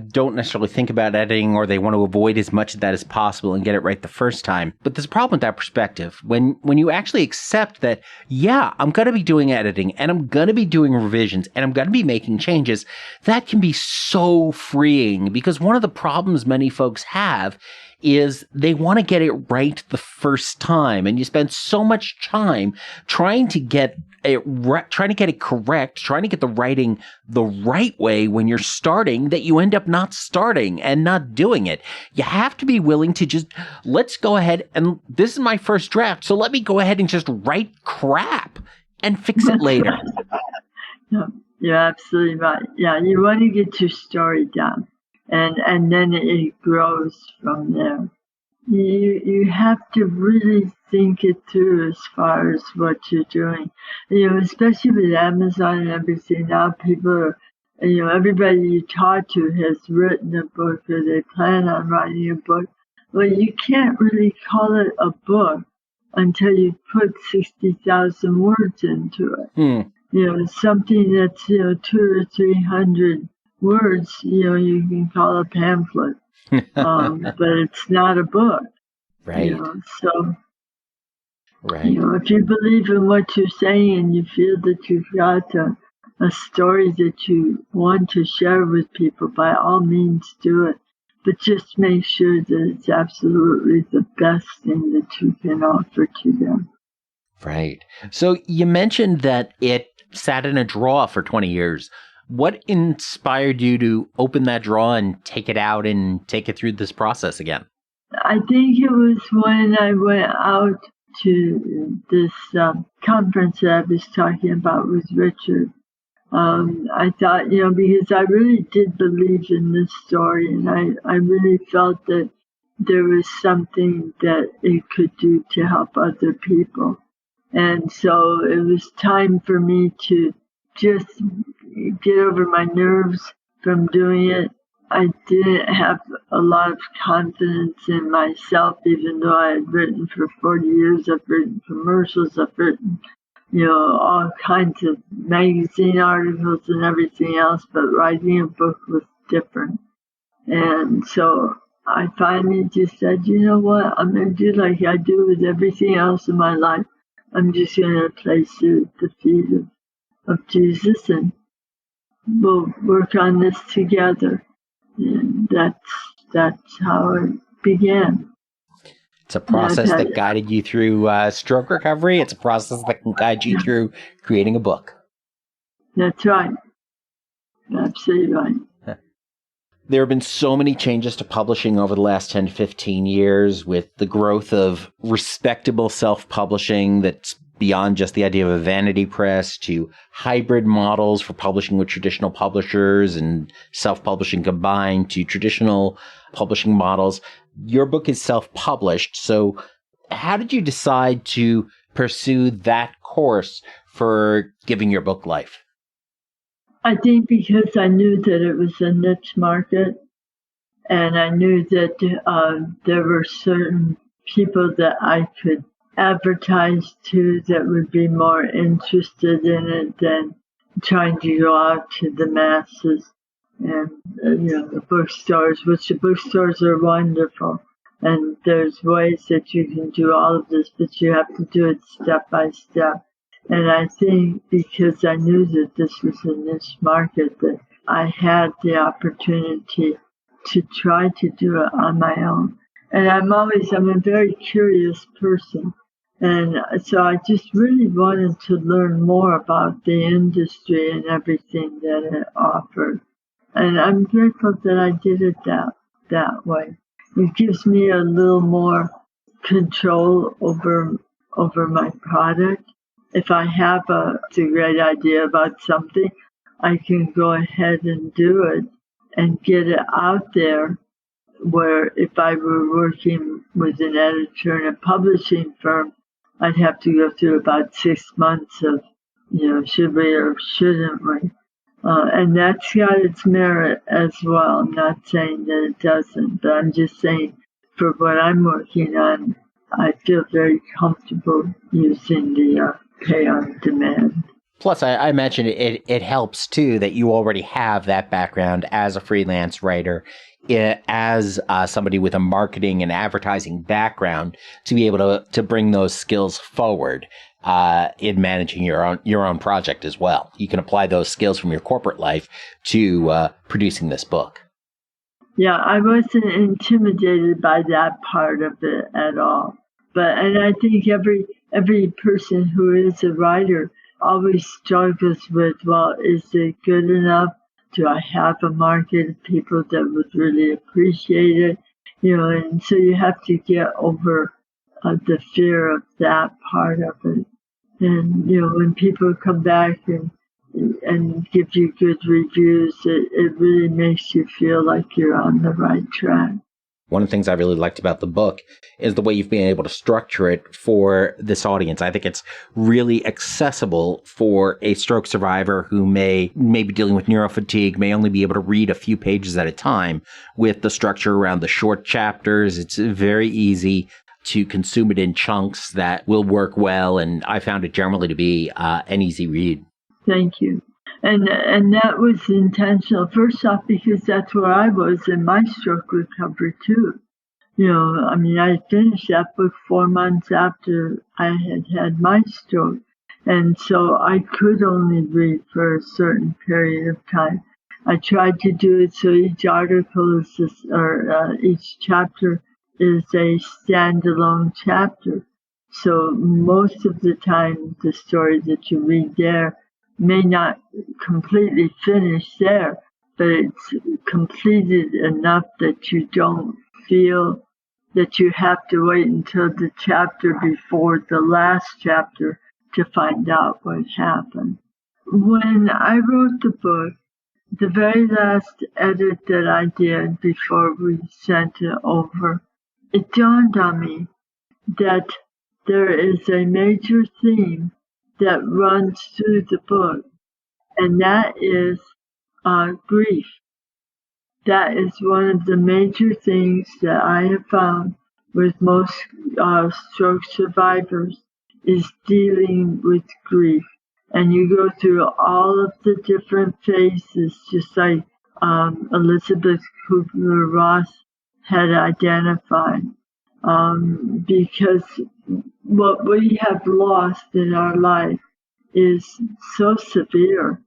don't necessarily think about editing, or they want to avoid as much of that as possible and get it right the first time. But there's a problem with that perspective. When you actually accept that, yeah, I'm going to be doing editing and I'm going to be doing revisions and I'm going to be making changes, that can be so freeing, because one of the problems many folks have is they want to get it right the first time. And you spend so much time trying to get it correct, trying to get the writing the right way when you're starting, that you end up not starting and not doing it. You have to be willing to just, let's go ahead and this is my first draft, so let me go ahead and just write crap and fix it later. No, you're absolutely right. Yeah, you want to get your story down, and then it grows from there. You have to really think it through as far as what you're doing. You know, especially with Amazon and everything, now people are, you know, everybody you talk to has written a book or they plan on writing a book. Well, you can't really call it a book until you put 60,000 words into it. Something that's 200 or 300 words, you can call a pamphlet, but it's not a book. Right. So right. If you believe in what you're saying and you feel that you've got a story that you want to share with people, by all means do it. But just make sure that it's absolutely the best thing that you can offer to them. Right. So you mentioned that it sat in a drawer for 20 years. What inspired you to open that drawer and take it out and take it through this process again? I think it was when I went out to this conference that I was talking about with Richard. I thought, because I really did believe in this story, and I really felt that there was something that it could do to help other people. And so it was time for me to just get over my nerves from doing it. I didn't have a lot of confidence in myself, even though I had written for 40 years. I've written commercials, I've written all kinds of magazine articles and everything else, but writing a book was different. And so I finally just said, you know what, I'm going to do like I do with everything else in my life. I'm just going to place it at the feet of Jesus, and we'll work on this together. And that's how it began. It's a process that guided you through stroke recovery. It's a process that can guide you through creating a book. That's right. Absolutely right. There have been so many changes to publishing over the last 10 to 15 years with the growth of respectable self-publishing that's beyond just the idea of a vanity press to hybrid models for publishing with traditional publishers and self-publishing combined to traditional publishing models. Your book is self-published, so how did you decide to pursue that course for giving your book life? I think because I knew that it was a niche market, and I knew that there were certain people that I could advertise to that would be more interested in it than trying to go out to the masses and the bookstores, which the bookstores are wonderful. And there's ways that you can do all of this, but you have to do it step by step. And I think because I knew that this was a niche market, that I had the opportunity to try to do it on my own. And I'm a very curious person. And so I just really wanted to learn more about the industry and everything that it offered. And I'm grateful that I did it that way. It gives me a little more control over my product. If I have a great idea about something, I can go ahead and do it and get it out there, where if I were working with an editor in a publishing firm, I'd have to go through about 6 months of, should we or shouldn't we? And that's got its merit as well. I'm not saying that it doesn't, but I'm just saying for what I'm working on, I feel very comfortable using the pay on demand. Plus, I imagine it helps, too, that you already have that background as a freelance writer, as somebody with a marketing and advertising background, to be able to bring those skills forward in managing your own project as well. You can apply those skills from your corporate life to producing this book. Yeah, I wasn't intimidated by that part of it at all. And I think every person who is a writer always struggles with, well, is it good enough? Do I have a market of people that would really appreciate it? And so you have to get over the fear of that part of it. And, when people come back and give you good reviews, it really makes you feel like you're on the right track. One of the things I really liked about the book is the way you've been able to structure it for this audience. I think it's really accessible for a stroke survivor who may be dealing with neurofatigue, may only be able to read a few pages at a time. With the structure around the short chapters, it's very easy to consume it in chunks that will work well. And I found it generally to be an easy read. Thank you. And that was intentional. First off, because that's where I was in my stroke recovery too. I finished that book 4 months after I had my stroke. And so I could only read for a certain period of time. I tried to do it so each article is each chapter is a standalone chapter. So most of the time, the story that you read there may not completely finish there, but it's completed enough that you don't feel that you have to wait until the chapter before the last chapter to find out what happened. When I wrote the book, the very last edit that I did before we sent it over, it dawned on me that there is a major theme that runs through the book, and that is grief. That is one of the major things that I have found with most stroke survivors is dealing with grief. And you go through all of the different phases, just like Elizabeth Kubler-Ross had identified. Because what we have lost in our life is so severe.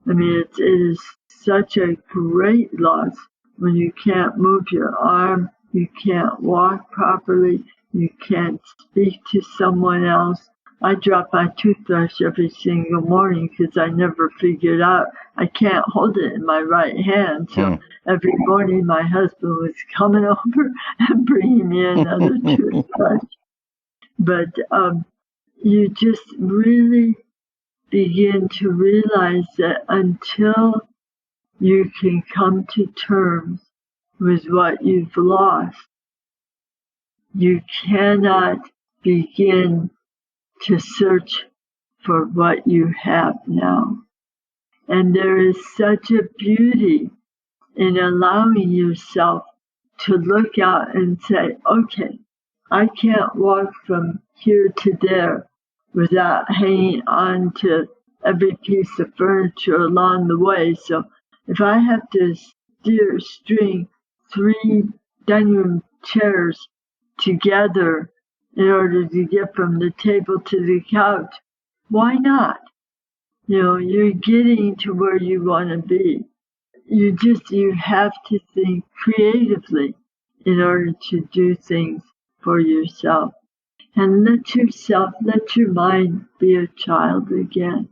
It is such a great loss when you can't move your arm, you can't walk properly, you can't speak to someone else. I drop my toothbrush every single morning because I never figured out I can't hold it in my right hand. So every morning my husband was coming over and bringing me another toothbrush. But you just really begin to realize that until you can come to terms with what you've lost, you cannot begin to search for what you have now. And there is such a beauty in allowing yourself to look out and say, okay, I can't walk from here to there without hanging on to every piece of furniture along the way. So if I have to string 3 dining room chairs together in order to get from the table to the couch, why not? You're getting to where you want to be. You have to think creatively in order to do things for yourself. And let your mind be a child again.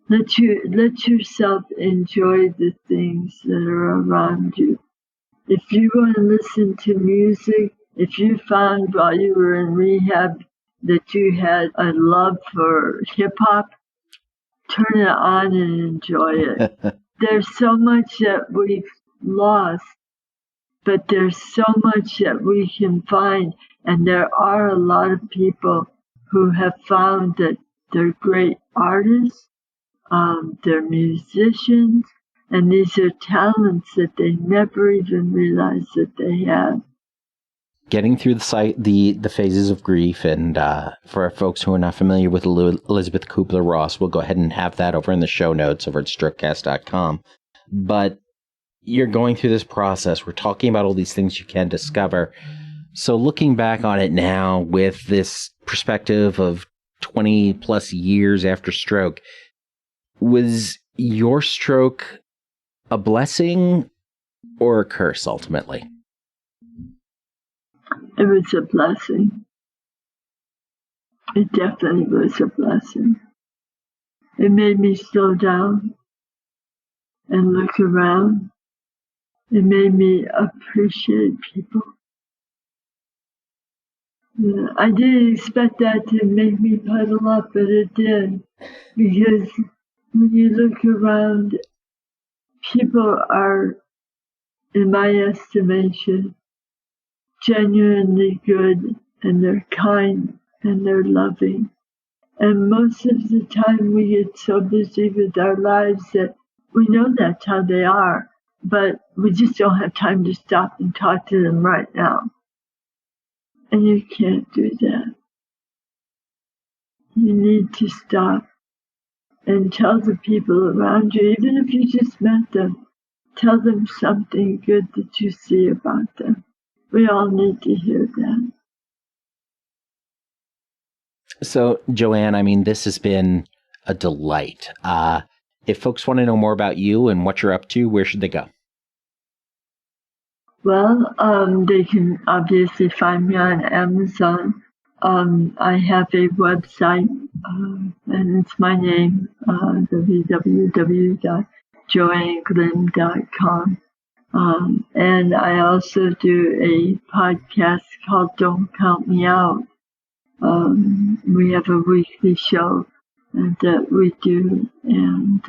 Let yourself enjoy the things that are around you. If you want to listen to music, if you found while you were in rehab that you had a love for hip-hop, turn it on and enjoy it. There's so much that we've lost, but there's so much that we can find. And there are a lot of people who have found that they're great artists, they're musicians, and these are talents that they never even realized that they had. Getting through the phases of grief, and for our folks who are not familiar with Elizabeth Kubler-Ross, we'll go ahead and have that over in the show notes over at strokecast.com. But you're going through this process. We're talking about all these things you can discover. So looking back on it now with this perspective of 20 plus years after stroke, was your stroke a blessing or a curse ultimately? It was a blessing. It definitely was a blessing. It made me slow down and look around. It made me appreciate people. I didn't expect that to make me puddle up, but it did. Because when you look around, people are, in my estimation, genuinely good, and they're kind, and they're loving. And most of the time we get so busy with our lives that we know that's how they are, but we just don't have time to stop and talk to them right now. And you can't do that. You need to stop and tell the people around you, even if you just met them, tell them something good that you see about them. We all need to hear that. So, Jo Ann, I mean, this has been a delight. If folks want to know more about you and what you're up to, where should they go? Well, they can obviously find me on Amazon. I have a website, and it's my name, www.joanneglim.com. And I also do a podcast called Don't Count Me Out. We have a weekly show that we do, and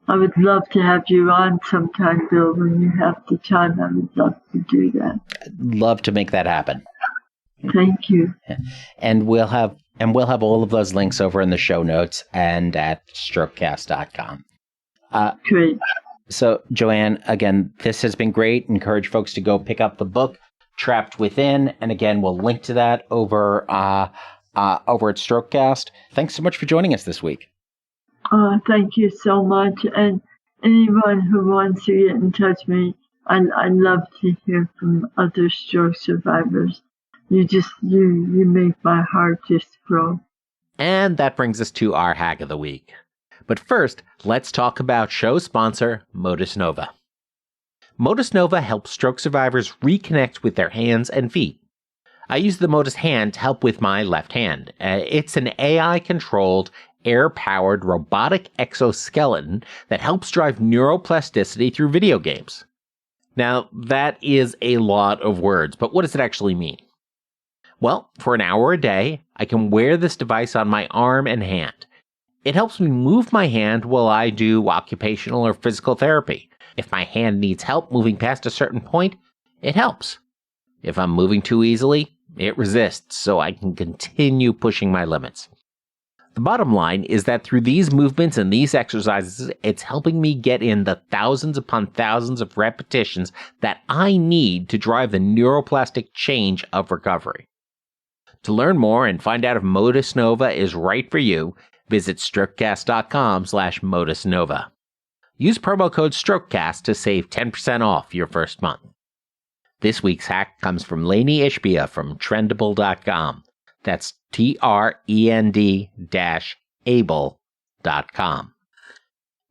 I would love to have you on sometime, Bill, when you have the time. I would love to do that. I'd love to make that happen. Thank you. And we'll have all of those links over in the show notes and at strokecast.com. Great. So, Jo Ann, again, this has been great. Encourage folks to go pick up the book, Trapped Within. And again, we'll link to that over at Strokecast. Thanks so much for joining us this week. Thank you so much. And anyone who wants to get in touch with me, I love to hear from other stroke survivors. You make my heart just grow. And that brings us to our hack of the week. But first, let's talk about show sponsor, Modus Nova. Modus Nova helps stroke survivors reconnect with their hands and feet. I use the Modus Hand to help with my left hand. It's an AI-controlled, air-powered robotic exoskeleton that helps drive neuroplasticity through video games. Now, that is a lot of words, but what does it actually mean? Well, for an hour a day, I can wear this device on my arm and hand. It helps me move my hand while I do occupational or physical therapy. If my hand needs help moving past a certain point, it helps. If I'm moving too easily, it resists, so I can continue pushing my limits. The bottom line is that through these movements and these exercises, it's helping me get in the thousands upon thousands of repetitions that I need to drive the neuroplastic change of recovery. To learn more and find out if Modus Nova is right for you, visit strokecast.com/Modus Nova. Use promo code STROKECAST to save 10% off your first month. This week's hack comes from Lainey Ishbia from Trendable.com. That's TREND-able.com.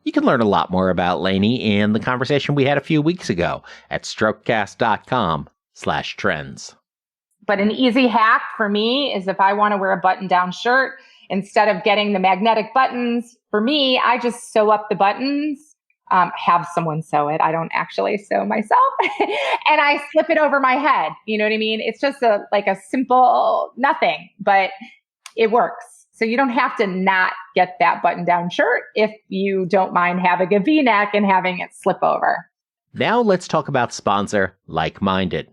You can learn a lot more about Lainey in the conversation we had a few weeks ago at strokecast.com/trends. But an easy hack for me is if I want to wear a button-down shirt, instead of getting the magnetic buttons, for me, I just sew up the buttons, have someone sew it. I don't actually sew myself. And I slip it over my head. You know what I mean? It's just a simple nothing, but it works. So you don't have to not get that button-down shirt if you don't mind having a V-neck and having it slip over. Now let's talk about sponsor Like-Minded.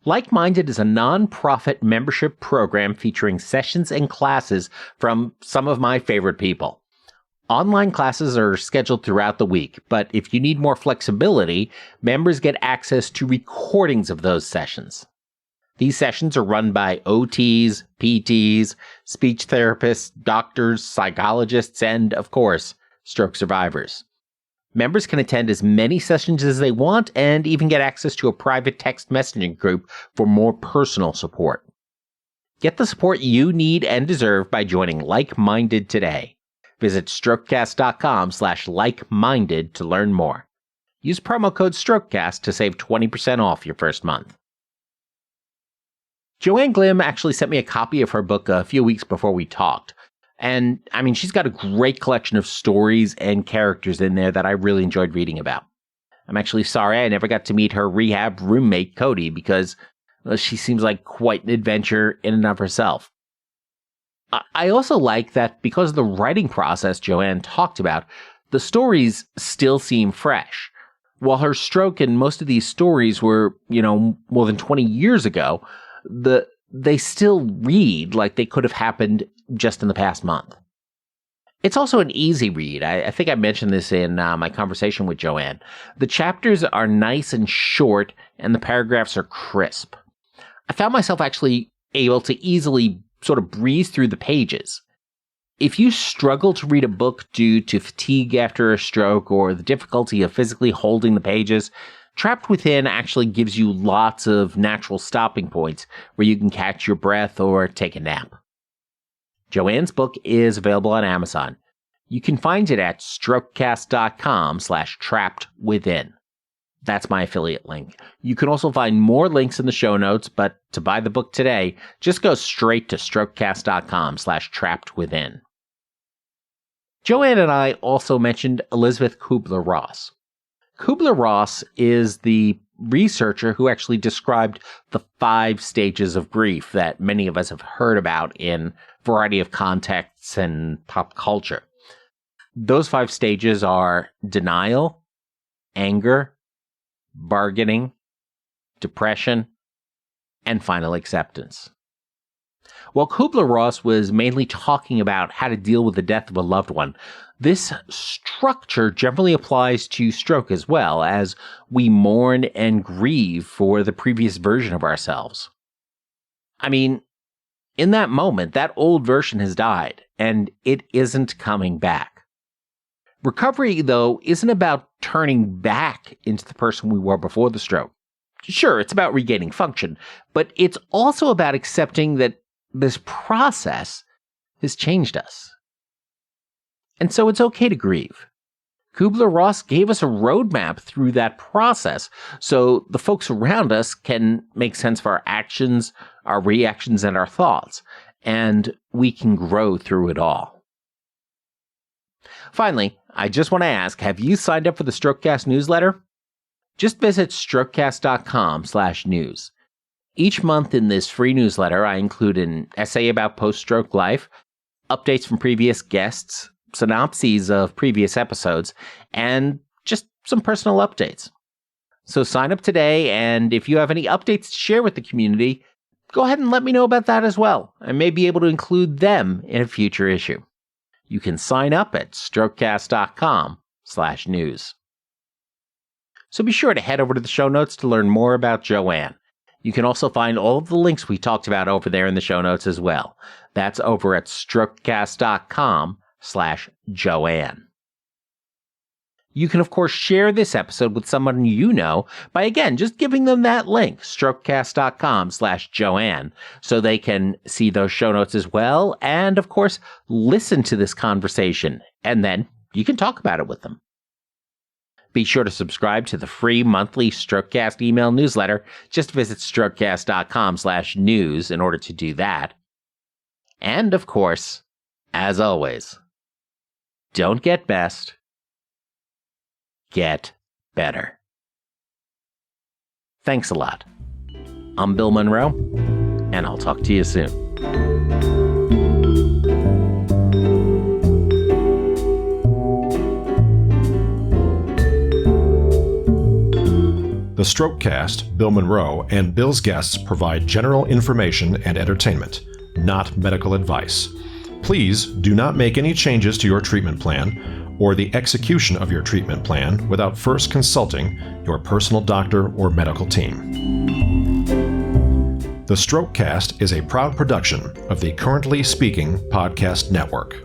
Like-Minded is a non-profit membership program featuring sessions and classes from some of my favorite people. Online classes are scheduled throughout the week, but if you need more flexibility, members get access to recordings of those sessions. These sessions are run by OTs, PTs, speech therapists, doctors, psychologists, and, of course, stroke survivors. Members can attend as many sessions as they want and even get access to a private text messaging group for more personal support. Get the support you need and deserve by joining Like-Minded today. Visit strokecast.com/like-minded to learn more. Use promo code STROKECAST to save 20% off your first month. Jo Ann Glim actually sent me a copy of her book a few weeks before we talked. And, I mean, she's got a great collection of stories and characters in there that I really enjoyed reading about. I'm actually sorry I never got to meet her rehab roommate, Cody, because she seems like quite an adventure in and of herself. I also like that because of the writing process Jo Ann talked about, the stories still seem fresh. While her stroke and most of these stories were, more than 20 years ago, they still read like they could have happened just in the past month. It's also an easy read. I think I mentioned this in my conversation with Jo Ann. The chapters are nice and short, and the paragraphs are crisp. I found myself actually able to easily sort of breeze through the pages. If you struggle to read a book due to fatigue after a stroke or the difficulty of physically holding the pages, Trapped Within actually gives you lots of natural stopping points where you can catch your breath or take a nap. Jo Ann's book is available on Amazon. You can find it at strokecast.com/trappedwithin. That's my affiliate link. You can also find more links in the show notes, but to buy the book today, just go straight to strokecast.com/trappedwithin. Jo Ann and I also mentioned Elizabeth Kubler-Ross. Kubler-Ross is the researcher who actually described the 5 stages of grief that many of us have heard about in a variety of contexts and pop culture. Those 5 stages are denial, anger, bargaining, depression, and final acceptance. While Kubler-Ross was mainly talking about how to deal with the death of a loved one, this structure generally applies to stroke as well, as we mourn and grieve for the previous version of ourselves. I mean, in that moment, that old version has died, and it isn't coming back. Recovery, though, isn't about turning back into the person we were before the stroke. Sure, it's about regaining function, but it's also about accepting that this process has changed us. And so it's okay to grieve. Kubler-Ross gave us a roadmap through that process so the folks around us can make sense of our actions, our reactions, and our thoughts, and we can grow through it all. Finally, I just want to ask, have you signed up for the Strokecast newsletter? Just visit strokecast.com/news. Each month in this free newsletter, I include an essay about post-stroke life, updates from previous guests, synopses of previous episodes, and just some personal updates. So sign up today, and if you have any updates to share with the community, go ahead and let me know about that as well. I may be able to include them in a future issue. You can sign up at strokecast.com/news. So be sure to head over to the show notes to learn more about Jo Ann. You can also find all of the links we talked about over there in the show notes as well. That's over at strokecast.com/Jo Ann. You can, of course, share this episode with someone you know by, again, just giving them that link, strokecast.com/Jo Ann, so they can see those show notes as well, and, of course, listen to this conversation, and then you can talk about it with them. Be sure to subscribe to the free monthly Strokecast email newsletter. Just visit strokecast.com/news in order to do that. And, of course, as always, don't get best, get better. Thanks a lot. I'm Bill Monroe, and I'll talk to you soon. The Strokecast, Bill Monroe, and Bill's guests provide general information and entertainment, not medical advice. Please do not make any changes to your treatment plan or the execution of your treatment plan without first consulting your personal doctor or medical team. The Strokecast is a proud production of the Currently Speaking Podcast Network.